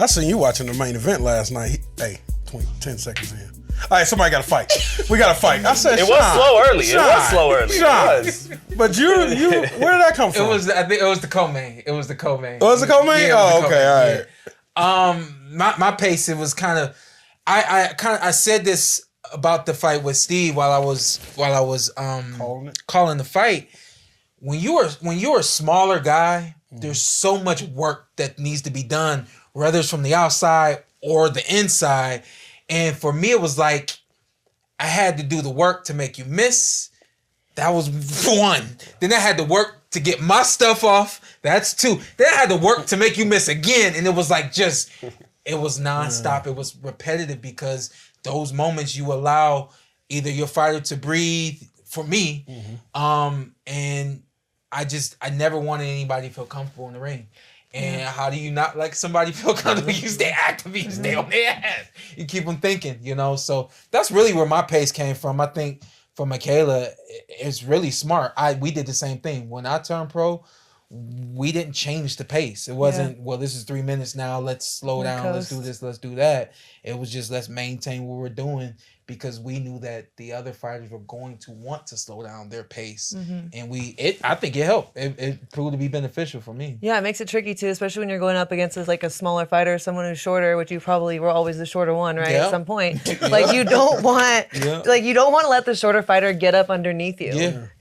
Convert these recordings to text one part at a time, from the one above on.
I seen you watching the main event last night. Hey, 10 seconds in. All right, somebody got to fight. We got to fight. I said, it was slow early. Sean, it was slow early. Sean. It was. But you, where did that come from? I think it was the co-main. It was the co-main. Oh, it was the co-main? Yeah, oh, okay, all right. Yeah. My pace, it was kind of. I said this about the fight with Steve while I was calling the fight. When you're a smaller guy, there's so much work that needs to be done, whether it's from the outside or the inside. And for me, it was like I had to do the work to make you miss. That was one. Then I had to work to get my stuff off. That's two. Then I had to work to make you miss again. And it was like it was nonstop. It was repetitive because those moments you allow either your fighter to breathe, for me, and I never wanted anybody to feel comfortable in the ring. And how do you not let somebody feel comfortable? You stay active, you stay on their ass. You keep them thinking, So that's really where my pace came from. I think for A.K.A, it's really smart. We did the same thing. When I turned pro, we didn't change the pace. It wasn't, well, this is 3 minutes now. Let's slow down. Let's do this. Let's do that. It was just, let's maintain what we're doing because we knew that the other fighters were going to want to slow down their pace. And I think it helped. It proved to be beneficial for me. Yeah, it makes it tricky too, especially when you're going up against a smaller fighter, someone who's shorter, which you probably were always the shorter one, right? At some point. You don't want you don't want to let the shorter fighter get up underneath you.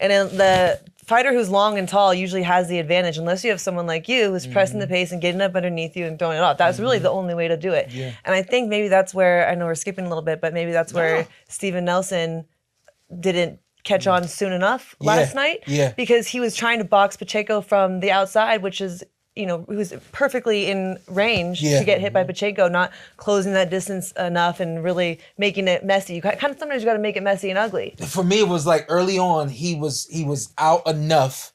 And then the fighter who's long and tall usually has the advantage unless you have someone like you who's pressing the pace and getting up underneath you and throwing it off. That's really the only way to do it. And I think maybe that's where, I know we're skipping a little bit, but maybe that's where Steven Nelson didn't catch on soon enough last night because he was trying to box Pacheco from the outside, which is, who's perfectly in range to get hit by Pacheco, not closing that distance enough and really making it messy. Sometimes you got to make it messy and ugly. For me, it was like early on, he was out enough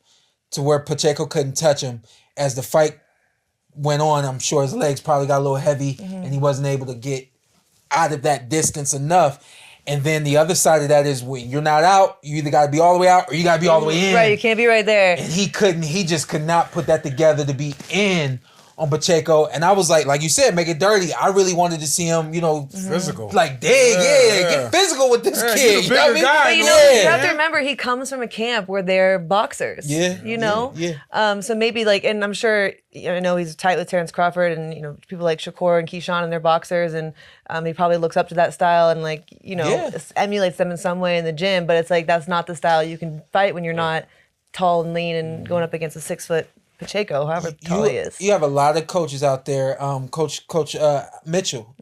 to where Pacheco couldn't touch him. As the fight went on, I'm sure his legs probably got a little heavy and he wasn't able to get out of that distance enough. And then the other side of that is when you're not out, you either got to be all the way out or you got to be all the way in. Right, you can't be right there. And he just could not put that together to be in on Pacheco. And I was like you said, make it dirty. I really wanted to see him, physical. Like, get physical with this kid. He's a bigger guy. But you have to remember, he comes from a camp where they're boxers. So maybe and I'm sure, he's tight with Terrence Crawford and, people like Shakur and Keyshawn and they're boxers and he probably looks up to that style and emulates them in some way in the gym, but it's that's not the style you can fight when you're not tall and lean and going up against a 6 foot Pacheco, however tall he is. You have a lot of coaches out there. Coach Mitchell.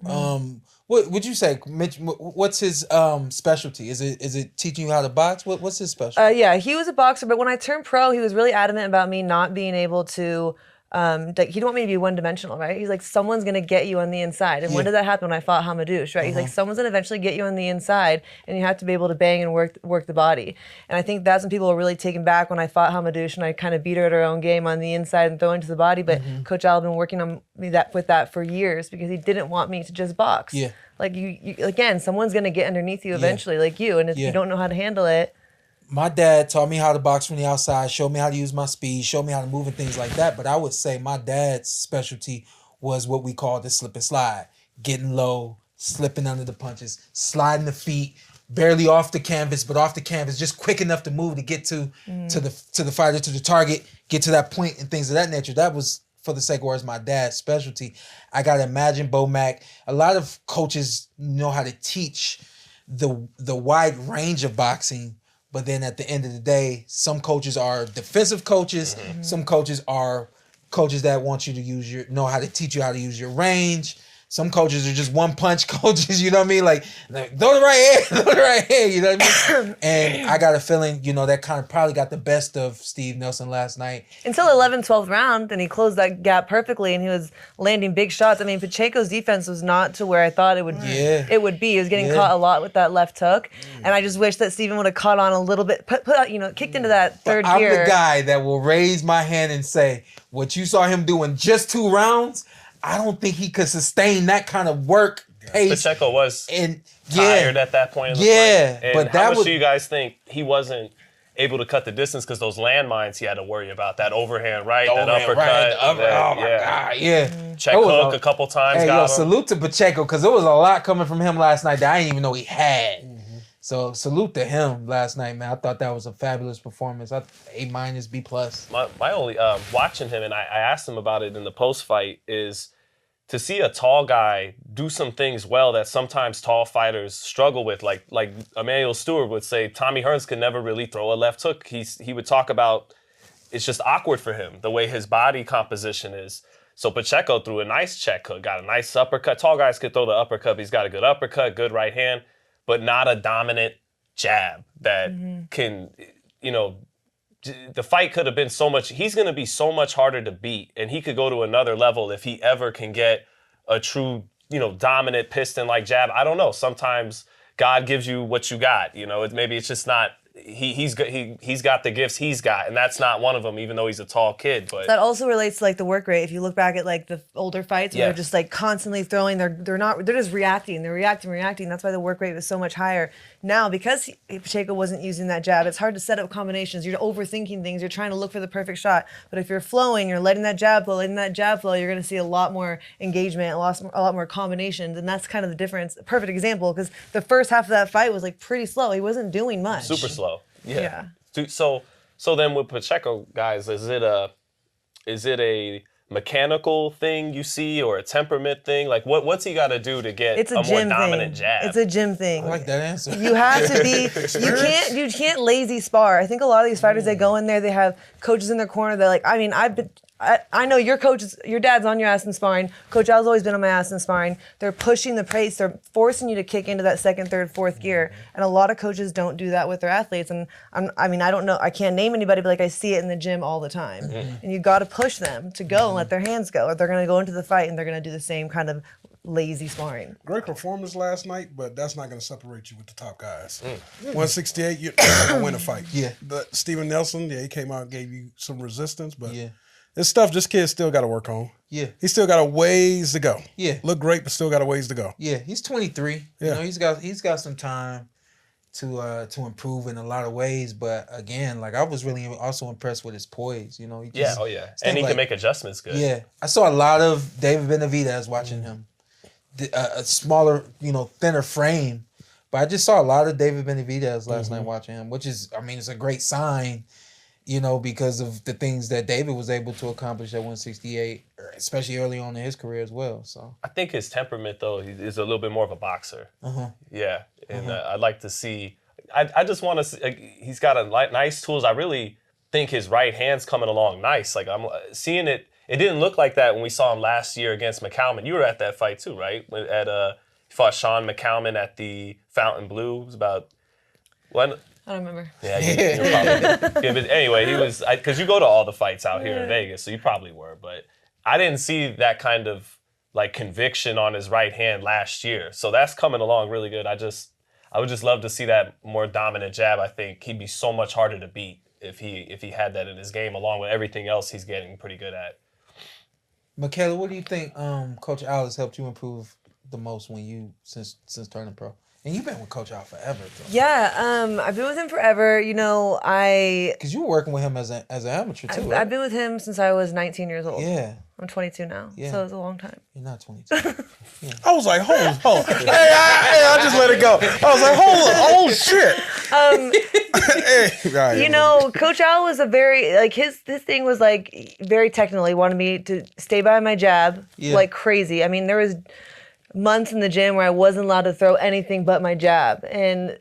What would you say, Mitch? What's his specialty? Is it teaching you how to box? What's his specialty? He was a boxer, but when I turned pro, he was really adamant about me not being able to. He didn't want me to be one-dimensional, right? He's like, someone's gonna get you on the inside. And when did that happen? When I fought Hamadouche, right? He's like, someone's gonna eventually get you on the inside, and you have to be able to bang and work the body. And I think that's when people were really taken back when I fought Hamadouche and I kind of beat her at her own game on the inside and throwing to the body. But Coach Al had been working on me with that for years because he didn't want me to just box. You again, someone's gonna get underneath you eventually, like you, and if you don't know how to handle it. My dad taught me how to box from the outside, showed me how to use my speed, showed me how to move and things like that. But I would say my dad's specialty was what we call the slip and slide. Getting low, slipping under the punches, sliding the feet, barely off the canvas, but off the canvas, just quick enough to move to get to the fighter, to the target, get to that point and things of that nature. That was, for the sake of words, my dad's specialty. I got to imagine Bo Mack. A lot of coaches know how to teach the wide range of boxing. But then at the end of the day, some coaches are defensive coaches. Some coaches are coaches that want you to know how to teach you how to use your range. Some coaches are just one punch coaches, you know what I mean? Like throw the right hand, you know what I mean? And I got a feeling, that kind of probably got the best of Steve Nelson last night. Until 11th, 12th round, and he closed that gap perfectly, and he was landing big shots. I mean, Pacheco's defense was not to where I thought it would be. He was getting caught a lot with that left hook, and I just wish that Steven would have caught on a little bit, kicked into that third gear. I'm the guy that will raise my hand and say, what you saw him do in just 2 rounds, I don't think he could sustain that kind of work pace. Pacheco was tired at that point in the fight. And but how much do you guys think he wasn't able to cut the distance because those landmines he had to worry about, that overhand right, that Overhand uppercut. right, oh my God, yeah. Check hook a couple times. Hey, got him. salute to Pacheco because there was a lot coming from him last night that I didn't even know he had. So salute to him last night, man. I thought that was a fabulous performance. A-, B+. My only watching him, and I asked him about it in the post fight, is to see a tall guy do some things well that sometimes tall fighters struggle with. Like Emmanuel Stewart would say, Tommy Hearns could never really throw a left hook. He would talk about it's just awkward for him the way his body composition is. So Pacheco threw a nice check hook, got a nice uppercut. Tall guys could throw the uppercut. He's got a good uppercut, good right hand, but not a dominant jab that can, the fight could have been so much. He's going to be so much harder to beat, and he could go to another level if he ever can get a true, dominant piston-like jab. I don't know. Sometimes God gives you what you got. Maybe it's just not. He's got the gifts he's got, and that's not one of them, even though he's a tall kid. But that also relates to like the work rate. If you look back at like the older fights, where they're just like constantly throwing, they're just reacting. They're reacting. That's why the work rate was so much higher. Now, because Pacheco wasn't using that jab, it's hard to set up combinations. You're overthinking things. You're trying to look for the perfect shot. But if you're flowing, you're letting that jab flow, you're going to see a lot more engagement, a lot more combinations, and that's kind of the difference. Perfect example, because the first half of that fight was like pretty slow. He wasn't doing much. Super slow. Yeah. So then with Pacheco, guys, is it a mechanical thing you see or a temperament thing? Like what's he got to do to get a more dominant jab? It's a gym thing. I like that answer. You have to be. You can't lazy spar. I think a lot of these fighters, they go in there, they have coaches in their corner. They're like, I know your dad's on your ass in sparring. Coach Al's always been on my ass in sparring. They're pushing the pace. They're forcing you to kick into that second, third, fourth gear. And a lot of coaches don't do that with their athletes. And I don't know. I can't name anybody, but like I see it in the gym all the time. And you got to push them to go and let their hands go, or they're going to go into the fight and they're going to do the same kind of lazy sparring. Great performance last night, but that's not going to separate you with the top guys. 168, you're not going to win a fight. Yeah. But Steven Nelson, he came out and gave you some resistance, but this stuff, this kid still got to work on. Yeah. He still got a ways to go. Yeah. Look great, but still got a ways to go. Yeah, he's 23. Yeah. He's got some time to improve in a lot of ways, but again, like I was really also impressed with his poise. He just, and he can make adjustments good. Yeah, I saw a lot of David Benavidez watching him, a smaller, thinner frame, but I just saw a lot of David Benavidez last night watching him, which is, it's a great sign, because of the things that David was able to accomplish at 168, especially early on in his career as well. So I think his temperament, though, is a little bit more of a boxer. Yeah, and I'd like to see. I just want to see. He's got nice tools. I really think his right hand's coming along nice. Like I'm seeing it. It didn't look like that when we saw him last year against McCalman. You were at that fight too, right? He fought Sean McCalman at the Fountain Blue. It was about when. I don't remember. Yeah, probably. But anyway, he was, because you go to all the fights out here in Vegas, so you probably were. But I didn't see that kind of like conviction on his right hand last year. So that's coming along really good. I would just love to see that more dominant jab. I think he'd be so much harder to beat if he had that in his game, along with everything else he's getting pretty good at. Michaela, what do you think Coach Al has helped you improve the most since turning pro? And you've been with Coach Al forever, though. Yeah, I've been with him forever. Because you were working with him as an amateur, too, right? I've been with him since I was 19 years old. Yeah. I'm 22 now, so it's a long time. You're not 22. I was like, hold on. Hey, I just let it go. I was like, hold on. Oh, shit. Coach Al was a very, his thing was, very technical. He wanted me to stay by my jab like crazy. I mean, there was months in the gym where I wasn't allowed to throw anything but my jab. And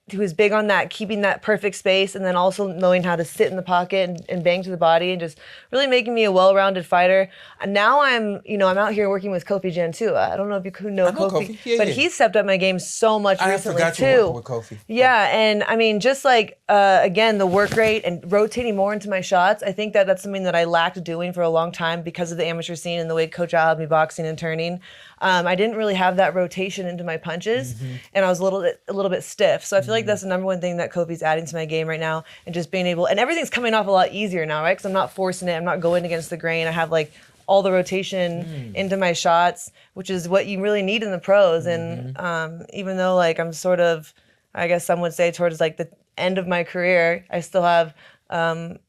he was big on that, keeping that perfect space, and then also knowing how to sit in the pocket and bang to the body, and just really making me a well-rounded fighter. And now I'm out here working with Kofi Jantua. I don't know if you know Kofi, but he stepped up my game so much recently too. I forgot you working with Kofi. Yeah, and just again, the work rate and rotating more into my shots. I think that's something that I lacked doing for a long time because of the amateur scene and the way Coach Al had me boxing and turning. I didn't really have that rotation into my punches, and I was a little bit stiff. So I feel like that's the number one thing that Kofi's adding to my game right now, and just being able, and everything's coming off a lot easier now, right? Because I'm not forcing it, I'm not going against the grain. I have all the rotation into my shots, which is what you really need in the pros. And even though I'm sort of, I guess some would say towards the end of my career. I still have, about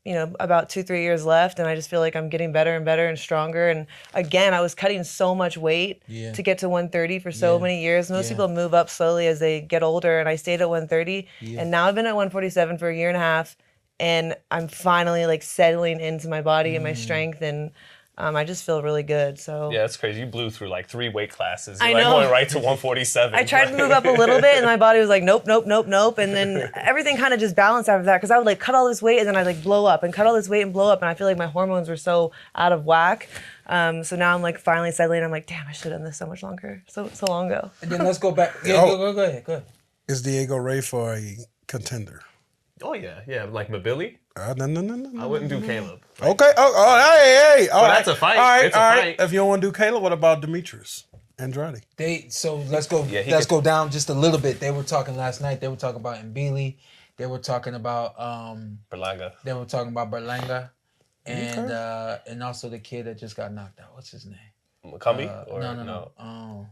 2-3 years left, and I just feel like I'm getting better and better and stronger. And again, I was cutting so much weight to get to 130 for so many years. Most people move up slowly as they get older, and I stayed at 130. And now I've been at 147 for a year and a half, and I'm finally like settling into my body and my strength, and I just feel really good. So yeah, it's crazy. You blew through like 3 weight classes. You're I like know. going right to 147. I tried to move up a little bit, and my body was like, nope. And then everything kind of just balanced after that, because I would like cut all this weight, and then I'd like blow up, and cut all this weight and blow up, and I feel like my hormones were so out of whack. So now I'm like finally settling. I'm like, damn, I should have done this so much longer, so long ago. And then let's go back. Yeah, go ahead. Is Diego ready for a contender? Oh yeah, like Mabili. No. I wouldn't do Caleb. Okay. Hey. All But right. that's a fight. All right. It's a all right. fight. If you don't want to do Caleb, what about Demetrius Andrade? So let's go. Yeah, let's go down just a little bit. They were talking last night. They were talking about Mbili. They were talking about Berlanga. They were talking about Berlanga, and also the kid that just got knocked out. What's his name? Mukambi? No.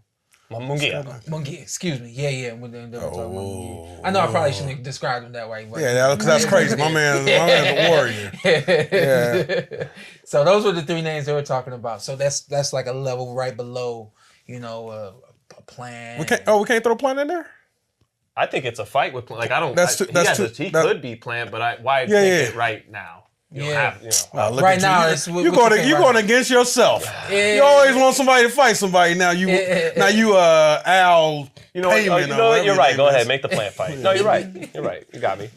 Mungia. Mungia, excuse me. Yeah. When they were talking about Mungia. I know I probably shouldn't have described him that way. But because that's crazy. My man's a warrior. Yeah. So those were the 3 names they were talking about. So that's like a level right below, a plan. We can't throw Plant in there? I think it's a fight with Plant. Like I don't. He could be Plant, but why take it right now? You don't have, Right now, you're going against yourself. You always want somebody to fight somebody. Now you Al. You know what? You're right. Go ahead, make the Plant fight. No, you're right. You got me.